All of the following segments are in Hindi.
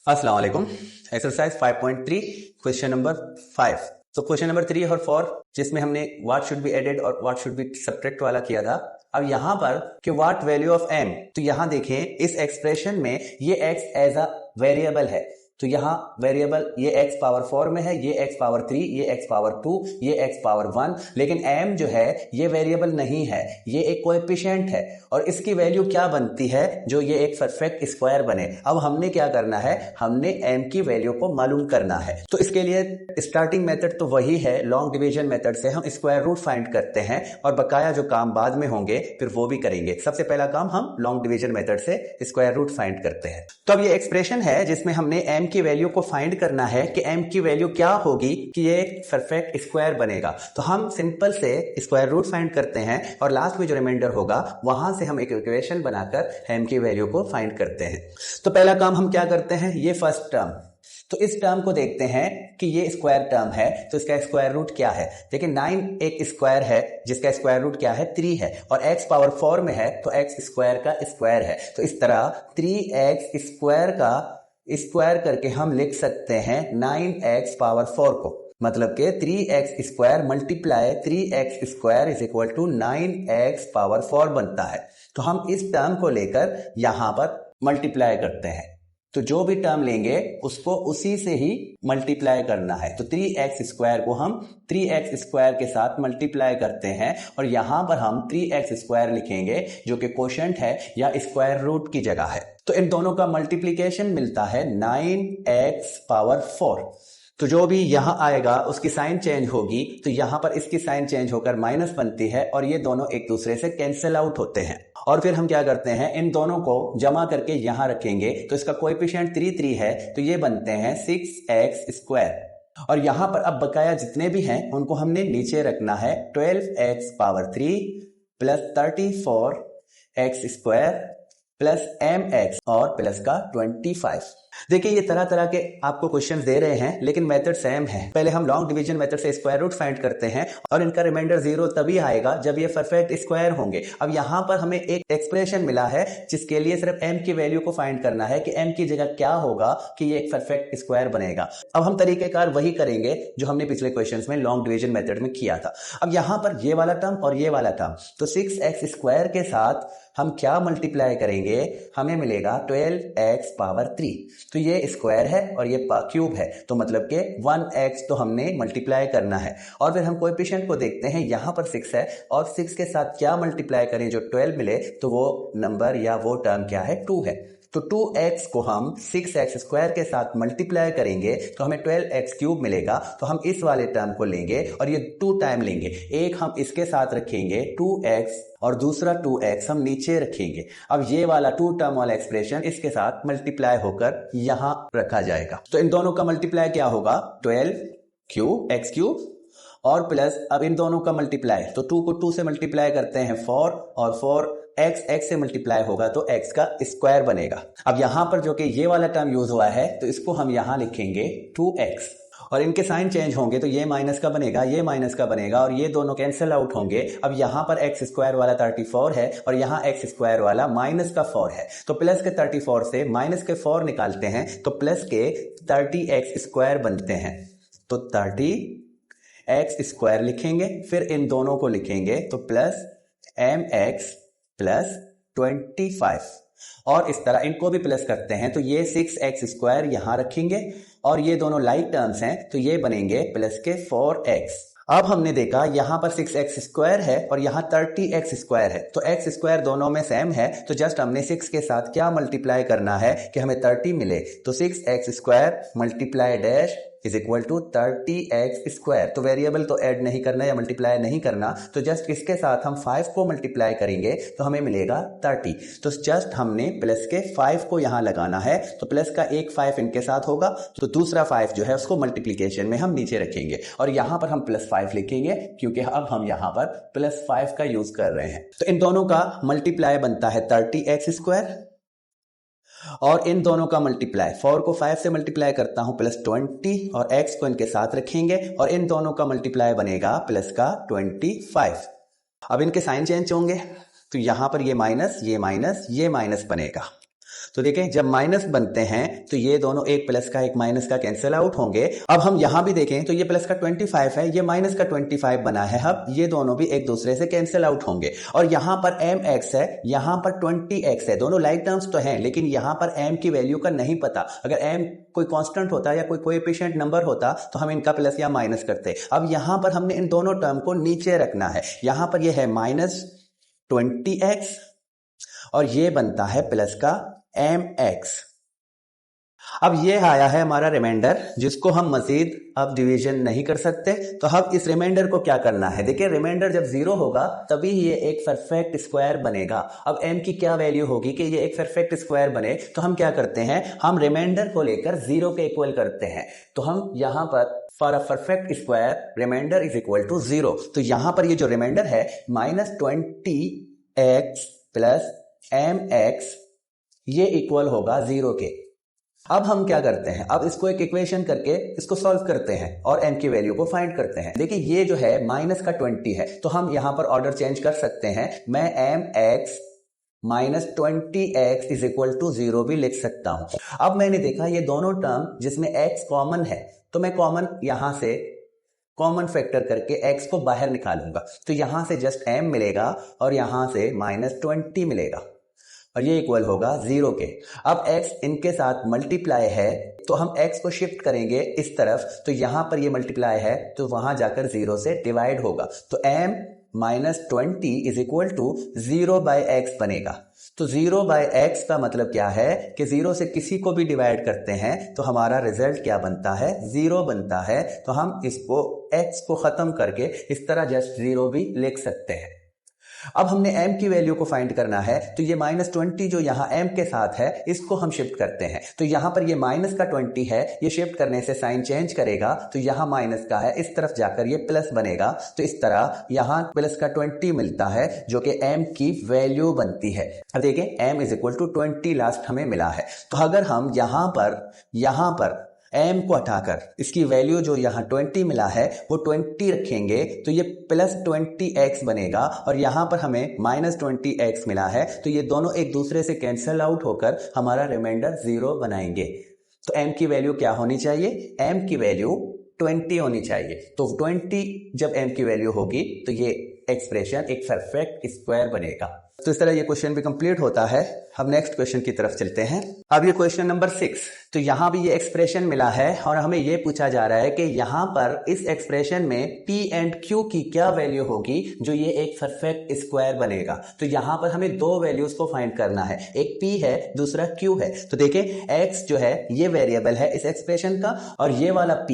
अस्सलाम वालेकुम। Exercise 5.3 question number 5। तो क्वेश्चन नंबर 3 और 4 जिसमें हमने व्हाट शुड बी एडेड और व्हाट शुड बी सब्ट्रैक्ट वाला किया था। अब यहां पर कि व्हाट वैल्यू ऑफ m, तो यहां देखें इस एक्सप्रेशन में ये x एज अ वेरिएबल है। तो यहाँ वेरिएबल ये x पावर 4 में है, ये x पावर 3, ये x पावर 2, ये x पावर 1, लेकिन m जो है ये वेरिएबल नहीं है, ये एक कोएफिशिएंट है और इसकी वैल्यू क्या बनती है जो ये एक परफेक्ट स्क्वायर बने। अब हमने क्या करना है, हमने m की वैल्यू को मालूम करना है। तो इसके लिए स्टार्टिंग मेथड तो वही है, लॉन्ग डिवीजन मेथड से हम स्क्वायर रूट फाइंड करते हैं और बकाया जो काम बाद में होंगे फिर वो भी करेंगे। सबसे पहला काम हम लॉन्ग डिवीजन मेथड से स्क्वायर रूट फाइंड करते हैं। तो अब ये एक्सप्रेशन है जिसमें हमने m की वैल्यू को फाइंड करना है कि m की वैल्यू क्या होगी कि ये परफेक्ट स्क्वायर बनेगा। तो हम सिंपल से स्क्वायर रूट फाइंड करते हैं और लास्ट में जो रिमाइंडर होगा वहां से हम एक इक्वेशन बनाकर m की वैल्यू को फाइंड करते हैं। तो पहला काम हम क्या करते हैं, ये फर्स्ट टर्म, तो इस टर्म को देखते हैं कि ये स्क्वायर टर्म है तो इसका स्क्वायर रूट क्या है। देखिए 9 एक स्क्वायर है जिसका स्क्वायर रूट क्या है 3 है और x पावर 4 में है तो x स्क्वायर का स्क्वायर है। तो इस तरह 3x स्क्वायर का स्क्वायर करके हम लिख सकते हैं 9x पावर 4 को, मतलब के 3x square multiply 3x square is equal to 9x power 4 बनता है। तो हम इस टर्म को लेकर यहां पर मल्टीप्लाई करते हैं, तो जो भी टर्म लेंगे उसको उसी से ही मल्टीप्लाई करना है। तो 3x स्क्वायर को हम 3x स्क्वायर के साथ मल्टीप्लाई करते हैं और यहां पर हम 3x स्क्वायर लिखेंगे जो कि कोशेंट है या स्क्वायर रूट की जगह है। तो इन दोनों का मल्टीप्लीकेशन मिलता है 9x पावर 4। तो जो भी यहां आएगा उसकी साइन चेंज होगी, तो यहां पर इसकी साइन चेंज होकर माइनस बनती है और ये दोनों एक दूसरे से कैंसिल आउट होते हैं। और फिर हम क्या करते हैं, इन दोनों को जमा करके यहां रखेंगे तो इसका कोएफिशिएंट 3 है तो ये बनते हैं 6x स्क्वायर। और यहां पर अब बकाया जितने भी हैं उनको हमने नीचे रखना है, 12x power 3 plus 34x square plus mx और प्लस का 25। देखिए ये तरह तरह के आपको क्वेश्चन दे रहे हैं लेकिन मेथड सेम है। पहले हम लॉन्ग डिवीजन मेथड से स्क्वायर रूट फाइंड करते हैं और इनका रिमाइंडर 0 तभी आएगा जब ये परफेक्ट स्क्वायर होंगे। अब यहां पर हमें एक एक्सप्रेशन मिला है जिसके लिए सिर्फ m की वैल्यू को फाइंड करना है कि m की जगह क्या होगा कि ये एक परफेक्ट स्क्वायर बनेगा। अब हम तरीकेकार वही करेंगे जो हमने पिछले क्वेश्चन में लॉन्ग डिवीजन मेथड में किया था। अब यहां पर ये वाला टर्म और ये वाला टर्म, तो 6x स्क्वायर के साथ हम क्या मल्टीप्लाई करेंगे, हमें मिलेगा 12x पावर 3। तो ये स्क्वायर है और ये क्यूब है तो मतलब के 1x तो हमने मल्टीप्लाई करना है। और फिर हम कोएफिशिएंट को देखते हैं, यहां पर 6 है और 6 के साथ क्या मल्टीप्लाई करें जो 12 मिले, तो वो नंबर या वो टर्म क्या है, 2 है। तो 2x को हम 6x स्क्वायर के साथ मल्टीप्लाई करेंगे तो हमें 12x क्यूब मिलेगा। तो हम इस वाले टर्म को लेंगे और ये 2 टाइम लेंगे, एक हम इसके साथ रखेंगे 2x और दूसरा 2x हम नीचे रखेंगे। अब ये वाला 2 टर्म वाला एक्सप्रेशन इसके साथ मल्टीप्लाई होकर यहां रखा जाएगा। तो इन दोनों का मल्टीप्लाई क्या होगा, 12 क्यूब x क्यूब और प्लस अब इन दोनों का मल्टीप्लाई, तो 2 को 2 से मल्टीप्लाई करते हैं 4 और 4 x से मल्टीप्लाई होगा तो x का स्क्वायर बनेगा। अब यहां पर जो कि ये वाला टर्म यूज हुआ है तो इसको हम यहां लिखेंगे 2x और इनके साइन चेंज होंगे तो ये माइनस का बनेगा, ये माइनस का बनेगा और ये दोनों कैंसिल आउट होंगे। अब यहां पर x स्क्वायर वाला 34 है और यहां x स्क्वायर वाला माइनस का 4 है, तो प्लस के 34 से माइनस के 4 निकालते हैं तो प्लस के 30x स्क्वायर बनते हैं। तो 30x स्क्वायर लिखेंगे, फिर इन दोनों को लिखेंगे तो प्लस mx प्लस 25 और इस तरह इनको भी प्लस करते हैं तो ये 6x स्क्वायर यहां रखेंगे और ये दोनों लाइक टर्म्स हैं तो ये बनेंगे प्लस के 4x। अब हमने देखा यहां पर 6x स्क्वायर है और यहां 30x स्क्वायर है, तो x स्क्वायर दोनों में सेम है तो जस्ट हमने 6 के साथ क्या मल्टीप्लाई करना है कि हमें 30 मिले। तो 6x square multiply dash is equal to 30x square. तो वेरिएबल तो ऐड नहीं करना या मल्टीप्लाई नहीं करना, तो जस्ट इसके साथ हम 5 को मल्टीप्लाई करेंगे तो हमें मिलेगा 30। तो जस्ट हमने प्लस के 5 को यहां लगाना है तो प्लस का एक 5 इनके साथ होगा तो दूसरा 5 जो है उसको मल्टीप्लीकेशन में हम नीचे रखेंगे और यहां पर हम प्लस 5 लिखेंगे क्योंकि अब हम यहां पर प्लस 5 का यूज कर रहे हैं। तो इन दोनों का मल्टीप्लाई बनता है 30x स्क्वायर और इन दोनों का मल्टीप्लाई 4 को 5 से मल्टीप्लाई करता हूं प्लस 20 और x को इनके साथ रखेंगे और इन दोनों का मल्टीप्लाई बनेगा प्लस का 25। अब इनके साइन चेंज होंगे तो यहां पर ये माइनस ये माइनस ये माइनस बनेगा तो देखें जब माइनस बनते हैं तो ये दोनों एक प्लस का एक माइनस का कैंसिल आउट होंगे। अब हम यहां भी देखें तो ये प्लस का 25 है, ये माइनस का 25 बना है, अब ये दोनों भी एक दूसरे से कैंसिल आउट होंगे। और यहां पर mx है, यहां पर 20x है, दोनों लाइक टर्म्स तो हैं, लेकिन यहां पर m की वैल्यू का नहीं पता। अगर m कोई कांस्टेंट होता या कोई कोएफिशिएंट नंबर होता तो हम इनका प्लस या माइनस करते। अब यहां पर हमने इन दोनों टर्म को नीचे रखना है। यहां पर ये है -20x और ये बनता है प्लस का mx। अब ये आया है हमारा रिमाइंडर, जिसको हम मजीद अब डिवीजन नहीं कर सकते। तो अब इस रिमाइंडर को क्या करना है, देखिए रिमाइंडर जब 0 होगा तभी ये एक परफेक्ट स्क्वायर बनेगा। अब m की क्या वैल्यू होगी कि ये एक परफेक्ट स्क्वायर बने, तो हम क्या करते हैं, हम रिमाइंडर को लेकर 0 के इक्वल करते हैं। तो हम यहां पर for a perfect square reminder is equal to 0, तो यहां पर ये जो रिमाइंडर है -20x प्लस mx ये इक्वल होगा 0 के। अब हम क्या करते हैं, अब इसको एक इक्वेशन करके इसको सॉल्व करते हैं और m की वैल्यू को फाइंड करते हैं। देखिए ये जो है माइनस का 20 है, तो हम यहां पर ऑर्डर चेंज कर सकते हैं। मैं mx -20x is equal to 0 भी लिख सकता हूं। अब मैंने देखा ये दोनों टर्म जिसमें x कॉमन है, तो मैं कॉमन यहां से कॉमन फैक्टर करके x को बाहर निकालूंगा। तो यहां से जस्ट m मिलेगा और यहां से -20 मिलेगा और ये इक्वल होगा 0 के। अब x इनके साथ मल्टीप्लाई है तो हम x को शिफ्ट करेंगे इस तरफ, तो यहां पर ये मल्टीप्लाई है तो वहां जाकर 0 से डिवाइड होगा। तो m -20 is equal to 0/x बनेगा। तो 0/x का मतलब क्या है कि 0 से किसी को भी डिवाइड करते हैं तो हमारा रिजल्ट क्या बनता है, 0 बनता है। तो हम इसको x को खत्म करके इस तरह जस्ट 0 भी लिख सकते हैं। अब हमने m की वैल्यू को फाइंड करना है, तो ये -20 जो यहाँ m के साथ है इसको हम शिफ्ट करते हैं। तो यहाँ पर ये माइनस का 20 है, ये शिफ्ट करने से साइन चेंज करेगा, तो यहाँ माइनस का है, इस तरफ जाकर ये प्लस बनेगा। तो इस तरह यहाँ प्लस का 20 मिलता है जो कि m की वैल्यू बनती है। अब देखें m is equal to 20 last हमें मिला है। तो अगर हम यहाँ पर m को हटाकर इसकी वैल्यू जो यहाँ 20 मिला है वो 20 रखेंगे तो ये +20x बनेगा और यहाँ पर हमें -20x मिला है, तो ये दोनों एक दूसरे से कैंसिल आउट होकर हमारा रिमाइंडर 0 बनाएंगे। तो m की वैल्यू क्या होनी चाहिए, m की वैल्यू 20 होनी चाहिए। तो 20 जब m की वैल्यू होगी तो ये एक्सप्रेशन एक परफेक्ट स्क्वायर बनेगा। तो इस तरह ये क्वेश्चन भी कंप्लीट होता है। हम नेक्स्ट क्वेश्चन की तरफ चलते हैं। अब ये क्वेश्चन नंबर 6, तो यहां भी ये एक्सप्रेशन मिला है और हमें ये पूछा जा रहा है कि यहां पर इस एक्सप्रेशन में p एंड q की क्या वैल्यू होगी जो ये एक परफेक्ट स्क्वायर बनेगा। तो यहां पर हमें दो वैल्यूज को फाइंड करना है, एक p है दूसरा q है। तो देखें x जो है ये वेरिएबल है इस एक्सप्रेशन का और ये वाला p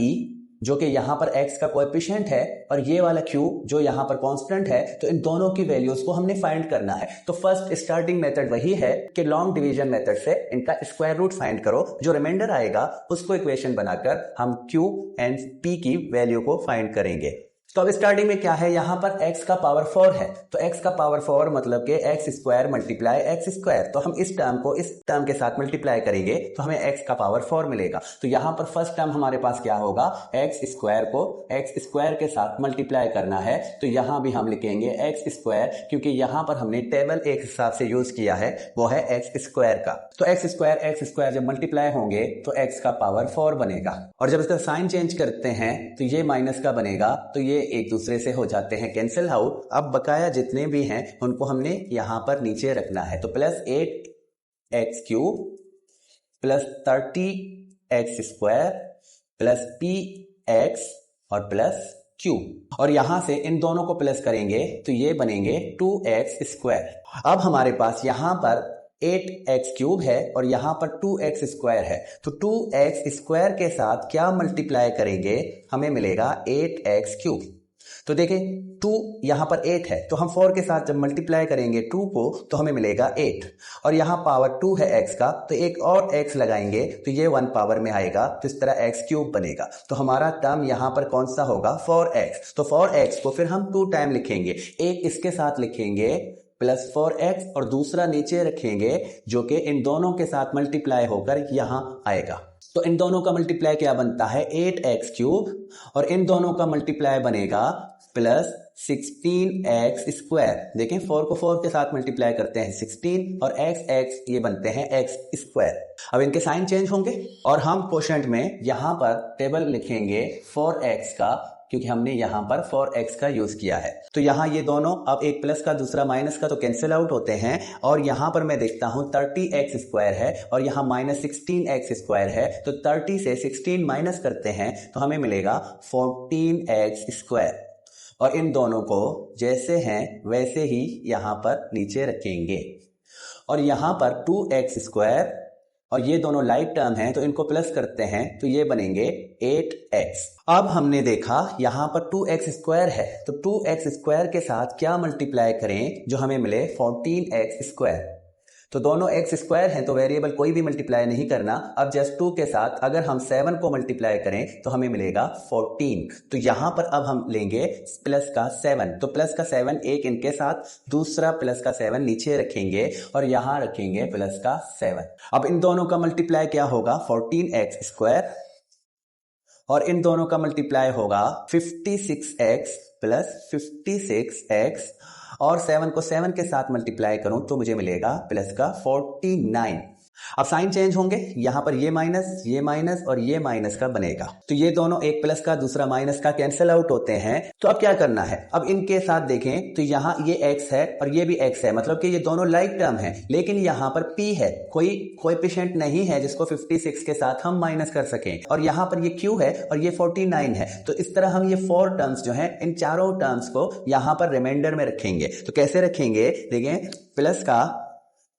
जो कि यहां पर x का कोएफिशिएंट है और ये वाला q जो यहां पर कांस्टेंट है, तो इन दोनों की वैल्यूज को हमने फाइंड करना है। तो फर्स्ट स्टार्टिंग मेथड वही है कि लॉन्ग डिवीजन मेथड से इनका स्क्वायर रूट फाइंड करो, जो रिमाइंडर आएगा उसको इक्वेशन बनाकर हम q एंड p की वैल्यू को फाइंड करेंगे। तो अब स्टार्टिंग में क्या है, यहां पर x का पावर 4 है, तो x का पावर 4 मतलब कि x square multiply x square. तो हम इस टर्म के साथ मल्टीप्लाई करेंगे तो हमें x का पावर 4 मिलेगा। तो यहां पर फर्स्ट टर्म हमारे पास क्या होगा, x स्क्वायर को x स्क्वायर के साथ मल्टीप्लाई करना है। तो यहां भी हम लिखेंगे x स्क्वायर, क्योंकि यहां पर हमने टेबल एक हिसाब से यूज किया है वो है x स्क्वायर का। तो x स्क्वायर जब मल्टीप्लाई होंगे तो x का पावर 4 बनेगा और जब इसका साइन चेंज करते हैं तो ये माइनस का बनेगा, तो ये एक दूसरे से हो जाते हैं कैंसिल आउट। अब बकाया जितने भी हैं उनको हमने यहां पर नीचे रखना है। तो +8x³ +30x स्क्वायर +px और +q, और यहां से इन दोनों को प्लस करेंगे तो ये बनेंगे 2x स्क्वायर। अब हमारे पास यहां पर 8x³ है और यहां पर 2x स्क्वायर है, तो 2x स्क्वायर के साथ क्या मल्टीप्लाई करेंगे, हमें मिलेगा 8x³। तो देखें 2 यहां पर 8 है, तो हम 4 के साथ जब मल्टीप्लाई करेंगे 2 को तो हमें मिलेगा 8, और यहां पावर 2 है x का, तो एक और x लगाएंगे तो ये 1 पावर में आएगा, तो इस तरह x³ बनेगा। तो हमारा टर्म यहां पर कौन सा होगा, 4x। तो 4x को फिर हम 2 टाइम लिखेंगे, एक इसके साथ लिखेंगे +4x और दूसरा नीचे रखेंगे जो कि इन दोनों के साथ मल्टीप्लाई होकर यहां आएगा। तो इन दोनों का मल्टीप्लाई क्या बनता है 8x³ और इन दोनों का मल्टीप्लाई बनेगा प्लस 16x²। देखें 4 को 4 के साथ मल्टीप्लाई करते हैं 16 और x ये बनते हैं x²। अब इनके साइन चेंज होंगे और हम क्वोशंट में यहां पर टेबल लिखेंगे 4x का, क्योंकि हमने यहां पर 4x का यूज किया है। तो यहां ये दोनों अब एक प्लस का दूसरा माइनस का तो कैंसिल आउट होते हैं और यहां पर मैं देखता हूं 30x² है और यहां -16x² है, तो 30 से 16 माइनस करते हैं तो हमें मिलेगा 14x²। और इन दोनों को जैसे हैं वैसे ही यहां पर नीचे रखेंगे और यहां पर 2x² और ये दोनों लाइक टर्म हैं तो इनको प्लस करते हैं तो ये बनेंगे 8x। अब हमने देखा यहां पर 2x² है तो 2x² के साथ क्या मल्टीप्लाई करें जो हमें मिले 14x²। तो दोनों x² हैं तो वेरिएबल कोई भी मल्टीप्लाई नहीं करना। अब जस्ट 2 के साथ अगर हम 7 को मल्टीप्लाई करें तो हमें मिलेगा 14। तो यहां पर अब हम लेंगे प्लस का 7, तो प्लस का 7 एक इनके साथ, दूसरा प्लस का 7 नीचे रखेंगे और यहां रखेंगे प्लस का 7। अब इन दोनों का मल्टीप्लाई क्या होगा 14x² और इन दोनों का मल्टीप्लाई होगा 56x प्लस 56x और 7 को 7 के साथ मल्टीप्लाई करूं तो मुझे मिलेगा प्लस का 49। अब साइन चेंज होंगे, यहां पर ये माइनस और ये माइनस का बनेगा, तो ये दोनों एक प्लस का दूसरा माइनस का कैंसिल आउट होते हैं। तो अब क्या करना है, अब इनके साथ देखें तो यहां ये x है और ये भी x है, मतलब कि ये दोनों लाइक टर्म है, लेकिन यहां पर p है, कोई कोएफिशिएंट नहीं है जिसको 56 के साथ हम माइनस कर सकें, और यहां पर ये q है और ये 49 है। तो इस तरह हम ये 4 टर्म्स जो है इन चारों टर्म्स को यहां पर रिमाइंडर में रखेंगे। तो कैसे रखेंगे, देखें प्लस का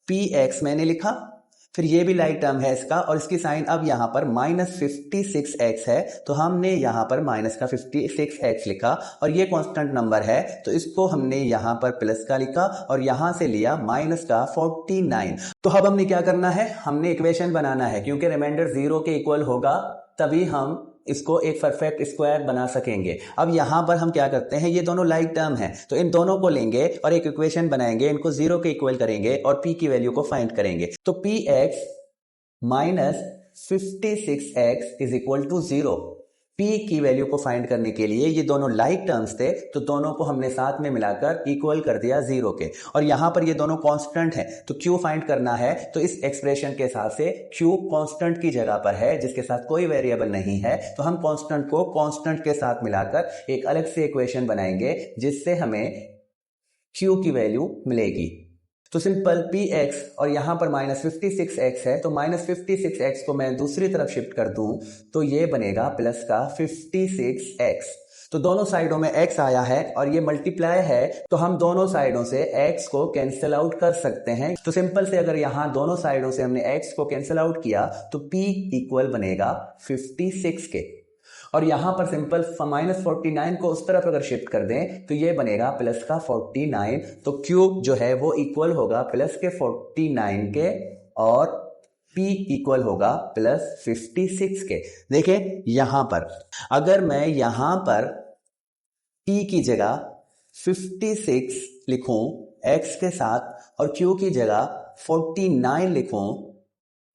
px मैंने लिखा, फिर ये भी लाइक टर्म है इसका और इसकी साइन अब यहां पर -56x है तो हमने यहां पर माइनस का 56x लिखा और ये कांस्टेंट नंबर है तो इसको हमने यहां पर प्लस का लिखा और यहां से लिया माइनस का 49। तो अब हमने क्या करना है, हमने इक्वेशन बनाना है, क्योंकि रिमाइंडर 0 के इक्वल होगा तभी हम इसको एक परफेक्ट स्क्वायर बना सकेंगे। अब यहां पर हम क्या करते हैं, ये दोनों लाइक टर्म हैं तो इन दोनों को लेंगे और एक इक्वेशन बनाएंगे, इनको 0 के इक्वल करेंगे और p की वैल्यू को फाइंड करेंगे। तो px minus 56x is equal to 0। p की वैल्यू को फाइंड करने के लिए ये दोनों लाइक टर्म्स थे तो दोनों को हमने साथ में मिलाकर इक्वल कर दिया 0 के, और यहां पर ये दोनों कांस्टेंट हैं तो q फाइंड करना है। तो इस एक्सप्रेशन के हिसाब से q कांस्टेंट की जगह पर है जिसके साथ कोई वेरिएबल नहीं है, तो हम कांस्टेंट को कांस्टेंट के साथ मिलाकर एक अलग से इक्वेशन बनाएंगे जिससे हमें q की वैल्यू मिलेगी। तो सिंपल px और यहां पर -56x है तो -56x को मैं दूसरी तरफ शिफ्ट कर दूं तो ये बनेगा प्लस का 56x। तो दोनों साइडों में x आया है और ये मल्टीप्लाई है तो हम दोनों साइडों से x को कैंसिल आउट कर सकते हैं। तो सिंपल से अगर यहां दोनों साइडों से हमने x को कैंसिल आउट किया तो p इक्वल बनेगा 56 के, और यहां पर सिंपल -49 को उस तरफ अगर शिफ्ट कर दें तो ये बनेगा प्लस का 49। तो q जो है वो इक्वल होगा प्लस के 49 के और p इक्वल होगा प्लस 56 के। देखें यहां पर अगर मैं यहां पर p की जगह 56 लिखूं x के साथ और q की जगह 49 लिखूं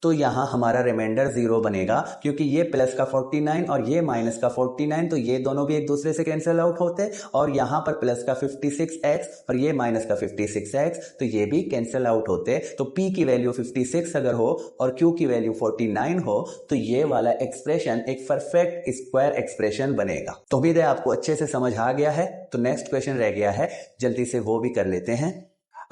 तो यहां हमारा रिमाइंडर 0 बनेगा, क्योंकि ये प्लस का 49 और ये माइनस का 49 तो ये दोनों भी एक दूसरे से कैंसिल आउट होते, और यहां पर प्लस का 56x और ये माइनस का 56x तो ये भी कैंसिल आउट होते। तो p की वैल्यू 56 अगर हो और q की वैल्यू 49 हो तो ये वाला एक्सप्रेशन एक परफेक्ट स्क्वायर एक्सप्रेशन बनेगा। तो उम्मीद है आपको अच्छे से समझ आ गया है। तो नेक्स्ट क्वेश्चन रह गया है, जल्दी से वो भी कर लेते हैं।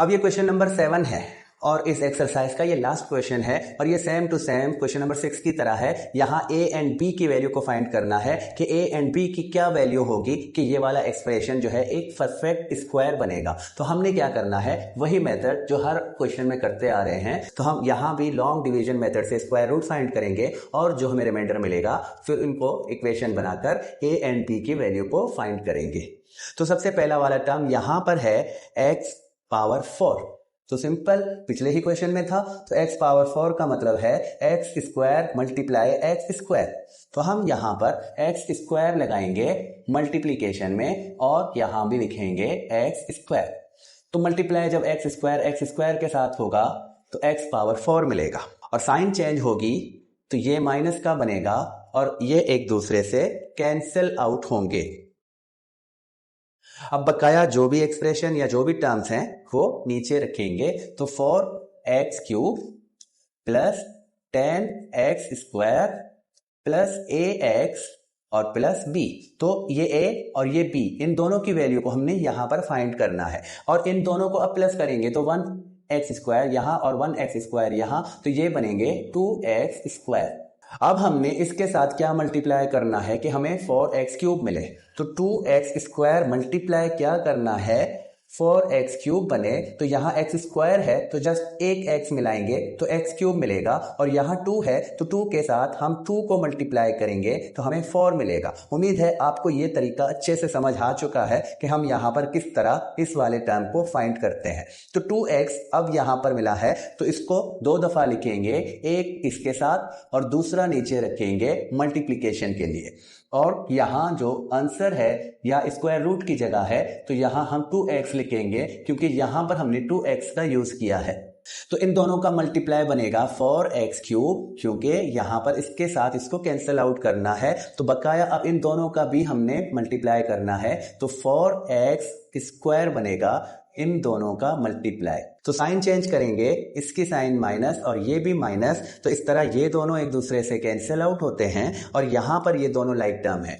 अब ये क्वेश्चन नंबर 7 है और इस एक्सरसाइज का ये लास्ट क्वेश्चन है और ये same to same question number 6 की तरह है। यहाँ a एंड b की वैल्यू को फाइंड करना है कि a एंड b की क्या वैल्यू होगी कि ये वाला एक्सप्रेशन जो है एक परफेक्ट स्क्वायर बनेगा। तो हमने क्या करना है, वही मेथड जो हर क्वेश्चन में करते आ रहे हैं। तो हम यहाँ भी लॉन्ग डिवीजन मेथड से स्क्वायर रूट फाइंड करेंगे और जो हमें रिमाइंडर मिलेगा फिर इनको इक्वेशन बनाकर a एंड b की वैल्यू को फाइंड करेंगे। तो सबसे पहला वाला टर्म यहाँ पर है x पावर 4। तो सिंपल पिछले ही क्वेश्चन में था, तो x पावर 4 का मतलब है x square multiply x square. तो हम यहाँ पर x स्क्वायर लगाएंगे मल्टीप्लीकेशन में और यहाँ भी लिखेंगे x स्क्वायर। तो मल्टीप्लाई जब x स्क्वायर के साथ होगा तो x पावर 4 मिलेगा और साइन चेंज होगी तो ये माइनस का बनेगा और ये एक दूसरे से कैंसिल आउट होंगे। अब बकाया जो भी एक्सप्रेशन या जो भी टर्म्स हैं वो नीचे रखेंगे। तो 4x³ plus 10x² plus ax और प्लस b। तो ये a और ये b, इन दोनों की वैल्यू को हमने यहां पर फाइंड करना है और इन दोनों को अब प्लस करेंगे तो 1x² यहां और 1x² यहां, तो ये बनेंगे 2x²। अब हमने इसके साथ क्या मल्टीप्लाई करना है कि हमें 4x³ मिले, तो 2x² मल्टीप्लाई क्या करना है 4x³ बने, तो यहाँ x² है तो जस्ट एक x मिलाएंगे तो x³ मिलेगा और यहाँ 2 है तो 2 के साथ हम 2 को मल्टीप्लाई करेंगे तो हमें 4 मिलेगा। उम्मीद है आपको ये तरीका अच्छे से समझ आ चुका है कि हम यहाँ पर किस तरह इस वाले टर्म को फाइंड करते हैं। तो 2x अब यहाँ पर मिला है तो इसको 2 दफा लिखेंगे, एक इसके साथ और दूसरा नीचे रखेंगे मल्टीप्लिकेशन के लिए। और यहाँ जो आंसर है या स्क्वायर रूट की जगह है तो यहाँ हम 2x लिखेंगे क्योंकि यहाँ पर हमने 2x का यूज किया है। तो इन दोनों का मल्टीप्लाई बनेगा 4x³ क्योंकि यहाँ पर इसके साथ इसको कैंसिल आउट करना है, तो बकाया अब इन दोनों का भी हमने मल्टीप्लाई करना है। तो 4x² बनेगा इन दोनों का मल्टीप्लाई। तो साइन चेंज करेंगे, इसकी साइन माइनस और ये भी माइनस, तो इस तरह ये दोनों एक दूसरे से कैंसिल आउट होते हैं और यहां पर ये दोनों लाइक टर्म है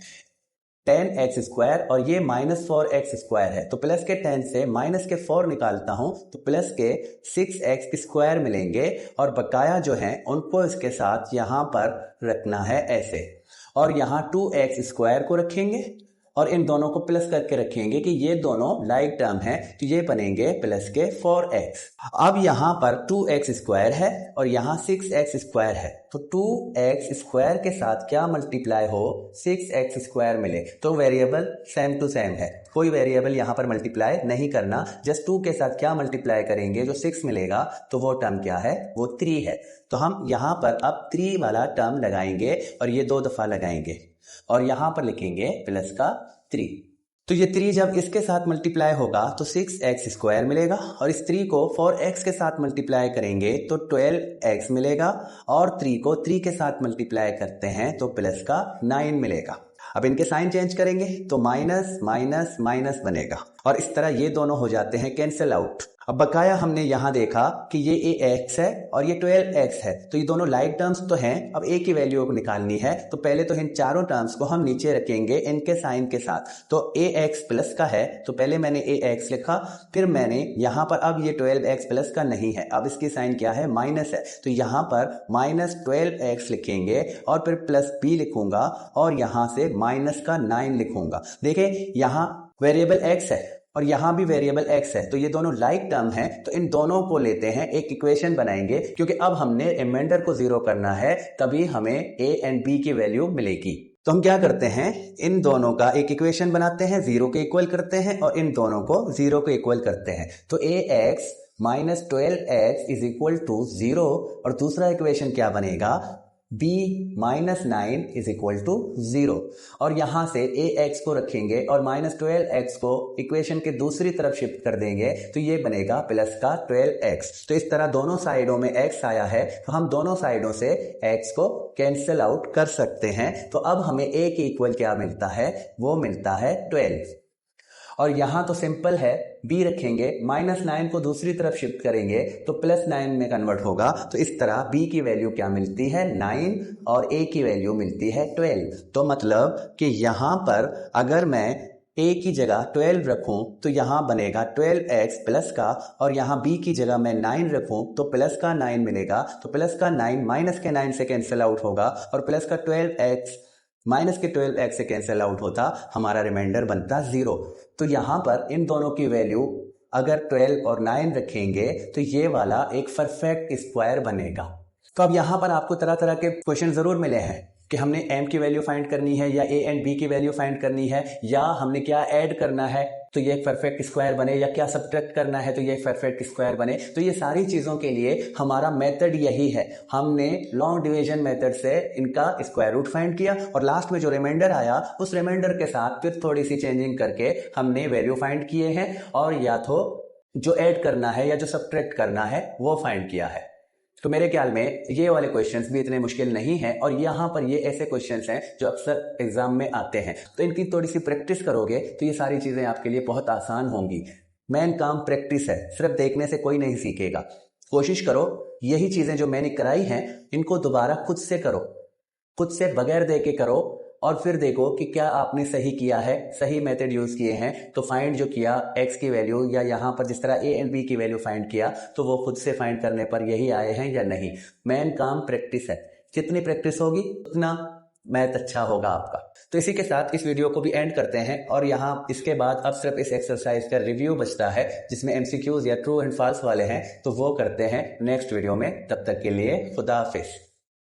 10x² और ये -4x² है। तो प्लस के 10 से माइनस के 4 निकालता हूं तो प्लस के 6x² मिलेंगे और बकाया जो है उनको इसके साथ यहां पर रखना है ऐसे, और यहां 2x² को रखेंगे और इन दोनों को प्लस करके रखेंगे कि ये दोनों लाइक टर्म है तो ये बनेंगे प्लस के 4x। अब यहां पर 2x² है और यहां 6x² है, तो 2x² के साथ क्या मल्टीप्लाई हो 6x² मिले, तो वेरिएबल सेम टू सेम है, कोई वेरिएबल यहां पर मल्टीप्लाई नहीं करना, जस्ट 2 के साथ क्या मल्टीप्लाई करेंगे जो 6 मिलेगा तो वो टर्म क्या है वो 3 है। तो हम यहां पर अब 3 वाला टर्म लगाएंगे और ये 2 दफा लगाएंगे और यहां पर लिखेंगे प्लस का 3। तो ये 3 जब इसके साथ मल्टीप्लाई होगा तो 6x² मिलेगा और इस 3 को 4x के साथ मल्टीप्लाई करेंगे तो 12x मिलेगा और 3 को 3 के साथ मल्टीप्लाई करते हैं तो प्लस का 9 मिलेगा। अब इनके साइन चेंज करेंगे तो माइनस माइनस माइनस बनेगा और इस तरह ये दोनों हो जाते हैं कैंसिल आउट। अब बकाया हमने यहां देखा कि ये ax है और ये 12x है, तो ये दोनों लाइक टर्म्स तो हैं। अब a की वैल्यू को निकालनी है तो पहले तो इन चारों टर्म्स को हम नीचे रखेंगे इनके साइन के साथ। तो ax प्लस का है तो पहले मैंने ax लिखा, फिर मैंने यहां पर अब ये 12x प्लस का नहीं है, अब इसकी साइन क्या है माइनस है, तो यहां पर -12x लिखेंगे और फिर प्लस b लिखूंगा और यहां से माइनस का 9 लिखूंगा। देखिए यहां वेरिएबल x है और यहां भी वेरिएबल x है, तो ये दोनों लाइक टर्म हैं, तो इन दोनों को लेते हैं एक इक्वेशन बनाएंगे क्योंकि अब हमने रिमाइंडर को 0 करना है तभी हमें a एंड b की वैल्यू मिलेगी। तो हम क्या करते हैं इन दोनों का एक इक्वेशन बनाते हैं, 0 के इक्वल करते हैं और इन दोनों को 0 के इक्वल करते हैं। तो ax - 12x is equal to 0 और दूसरा इक्वेशन क्या बनेगा b - 9 इज इक्वल टू 0 और यहां से ax को रखेंगे और -12x को इक्वेशन के दूसरी तरफ शिफ्ट कर देंगे तो ये बनेगा प्लस का 12x। तो इस तरह दोनों साइडों में x आया है तो हम दोनों साइडों से x को कैंसिल आउट कर सकते हैं। तो अब हमें a के इक्वल क्या मिलता है वो मिलता है 12 और यहां तो सिंपल है b रखेंगे, -9 को दूसरी तरफ शिफ्ट करेंगे तो +9 में कन्वर्ट होगा। तो इस तरह b की वैल्यू क्या मिलती है 9 और a की वैल्यू मिलती है 12। तो मतलब कि यहां पर अगर मैं a की जगह 12 रखूं तो यहां बनेगा 12x प्लस का और यहां b की जगह मैं 9 रखूं तो प्लस का 9 मिलेगा। तो प्लस का 9 माइनस के 9 से कैंसिल आउट होगा और प्लस का 12x माइनस के 12x से कैंसिल आउट होता, हमारा रिमाइंडर बनता 0। तो यहां पर इन दोनों की वैल्यू अगर 12 और 9 रखेंगे तो ये वाला एक परफेक्ट स्क्वायर बनेगा। तो अब यहां पर आपको तरह तरह के क्वेश्चन जरूर मिले हैं कि हमने m की वैल्यू फाइंड करनी है या a एंड b की वैल्यू फाइंड करनी है या हमने क्या ऐड करना है तो ये एक परफेक्ट स्क्वायर बने या क्या सब्ट्रैक्ट करना है तो ये एक परफेक्ट स्क्वायर बने। तो ये सारी चीजों के लिए हमारा मेथड यही है, हमने लॉन्ग डिवीजन मेथड से इनका स्क्वायर रूट फाइंड किया और लास्ट में जो रिमाइंडर आया उस रिमाइंडर के साथ फिर थोड़ी सी चेंजिंग करके हमने वैल्यू फाइंड किए हैं और या तो जो ऐड करना है या जो सब्ट्रैक्ट करना है वो फाइंड किया है। तो मेरे ख्याल में ये वाले क्वेश्चंस भी इतने मुश्किल नहीं हैं और यहाँ पर ये ऐसे क्वेश्चंस हैं जो अक्सर एग्जाम में आते हैं। तो इनकी थोड़ी सी प्रैक्टिस करोगे तो ये सारी चीजें आपके लिए बहुत आसान होंगी। मेन काम प्रैक्टिस है, सिर्फ देखने से कोई नहीं सीखेगा। कोशिश करो यही चीजें जो मैंने कराई हैं इनको दोबारा खुद से करो, खुद से बगैर देखे करो और फिर देखो कि क्या आपने सही किया है, सही मेथड यूज किए हैं। तो फाइंड जो किया x की वैल्यू या यहाँ पर जिस तरह a एंड b की वैल्यू फाइंड किया तो वो खुद से फाइंड करने पर यही आए हैं या नहीं। मेन काम प्रैक्टिस है, जितनी प्रैक्टिस होगी उतना मैथ अच्छा होगा आपका। तो इसी के साथ इस वीडियो को भी एंड करते हैं और यहाँ इसके बाद अब सिर्फ इस एक्सरसाइज का रिव्यू बचता है जिसमें MCQs या ट्रू एंड फॉल्स वाले हैं, तो वो करते हैं नेक्स्ट वीडियो में। तब तक के लिए खुदा हाफिज।